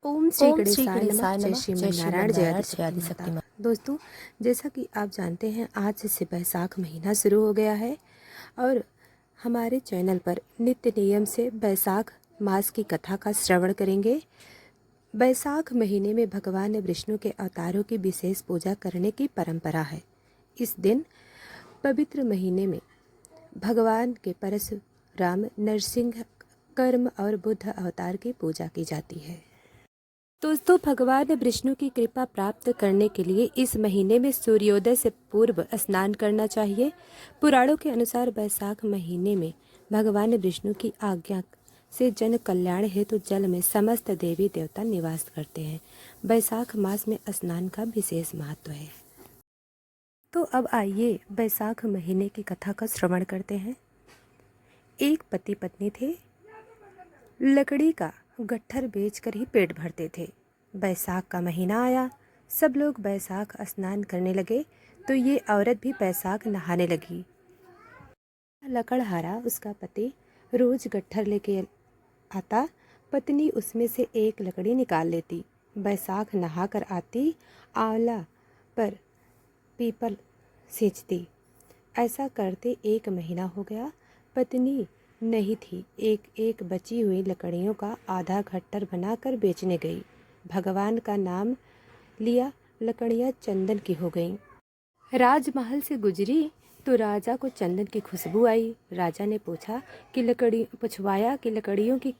ओम श्री ओम श्री गणेशाय नमः। गणेशाय जय नमः। श्रीमन जय नारायण, श्रीमन जय नारायण, आदिशक्ति जय आदिशक्ति माता। माता। दोस्तों, जैसा कि आप जानते हैं, आज से बैसाख महीना शुरू हो गया है और हमारे चैनल पर नित्य नियम से बैसाख मास की कथा का श्रवण करेंगे। बैसाख महीने में भगवान विष्णु के अवतारों की विशेष पूजा करने की परंपरा है। इस दिन पवित्र महीने में भगवान के परशुराम, नरसिंह, कर्म और बुद्ध अवतार की पूजा की जाती है। दोस्तों, भगवान विष्णु की कृपा प्राप्त करने के लिए इस महीने में सूर्योदय से पूर्व स्नान करना चाहिए। पुराणों के अनुसार बैसाख महीने में भगवान विष्णु की आज्ञा से जन कल्याण हेतु जल में समस्त देवी देवता निवास करते हैं। बैसाख मास में स्नान का विशेष महत्व है। तो अब आइए बैसाख महीने की कथा का श्रवण करते हैं। एक पति पत्नी थे। लकड़ी का गट्ठर बेचकर ही पेट भरते थे। बैसाख का महीना आया, सब लोग बैसाख स्नान करने लगे तो ये औरत भी बैसाख नहाने लगी। लकड़हारा उसका पति रोज गट्ठर लेके आता, पत्नी उसमें से एक लकड़ी निकाल लेती। बैसाख नहा कर आती, आंवला पर पीपल सींचती। ऐसा करते एक महीना हो गया। पत्नी नहीं थी। एक एक बची हुई लकड़ियों का आधा गट्ठर बनाकर बेचने गई। भगवान का नाम लिया, लकड़ियाँ चंदन की हो गईं। राजमहल से गुजरी तो राजा को चंदन की खुशबू आई। राजा ने पूछवाया कि लकड़ियों की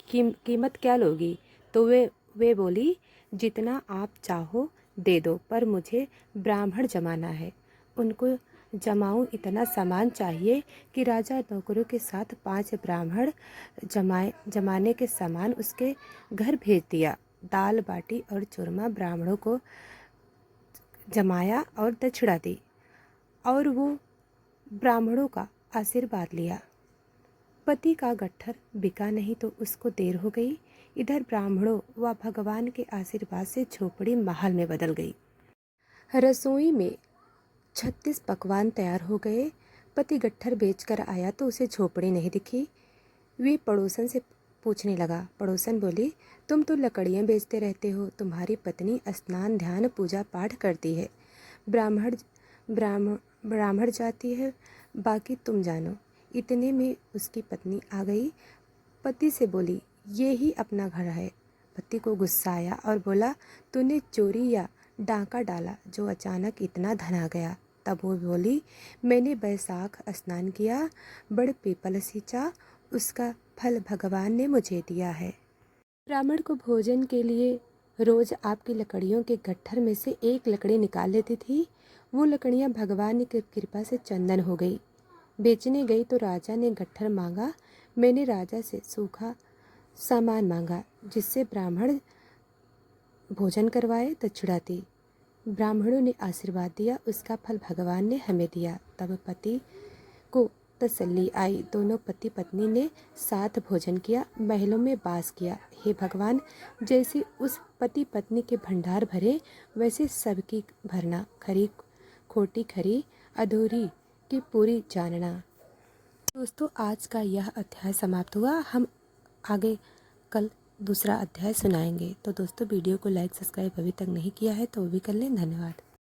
कीमत क्या लोगी? तो वे बोली, जितना आप चाहो दे दो, पर मुझे ब्राह्मण जमाना है। उनको जमाऊं इतना सामान चाहिए कि राजा नौकरों के साथ 5 ब्राह्मण जमाने के सामान उसके घर भेज दिया। दाल बाटी और चूरमा ब्राह्मणों को जमाया और दक्षिणा दी और वो ब्राह्मणों का आशीर्वाद लिया। पति का गट्ठर बिका नहीं तो उसको देर हो गई। इधर ब्राह्मणों व भगवान के आशीर्वाद से झोपड़ी महल में बदल गई। रसोई में 36 पकवान तैयार हो गए। पति गट्ठर बेचकर आया तो उसे झोपड़ी नहीं दिखी। वे पड़ोसन से पूछने लगा। पड़ोसन बोली, तुम तो लकड़ियाँ बेचते रहते हो, तुम्हारी पत्नी स्नान ध्यान पूजा पाठ करती है, ब्राह्मण जाती है, बाकी तुम जानो। इतने में उसकी पत्नी आ गई। पति से बोली, ये ही अपना घर है। पति को गुस्सा आया और बोला, तूने चोरी या डांका डाला जो अचानक इतना धन आ गया? तब वो बोली, मैंने बैसाख स्नान किया, बड़ पीपल सींचा, उसका फल भगवान ने मुझे दिया है। ब्राह्मण को भोजन के लिए रोज आपकी लकड़ियों के गट्ठर में से एक लकड़ी निकाल लेती थी। वो लकड़ियाँ भगवान की कृपा से चंदन हो गई। बेचने गई तो राजा ने गट्ठर मांगा। मैंने राजा से सूखा सामान मांगा जिससे ब्राह्मण भोजन करवाए, दक्षिणा दी। ब्राह्मणों ने आशीर्वाद दिया, उसका फल भगवान ने हमें दिया। तब पति को तसल्ली आई। दोनों पति पत्नी ने साथ भोजन किया, महलों में वास किया। हे भगवान, जैसे उस पति पत्नी के भंडार भरे वैसे सबकी भरना, खरी खोटी खरी, अधूरी की पूरी जानना। दोस्तों, आज का यह अध्याय समाप्त हुआ। हम आगे कल दूसरा अध्याय सुनाएंगे। तो दोस्तों, वीडियो को लाइक सब्सक्राइब अभी तक नहीं किया है तो वो भी कर लें। धन्यवाद।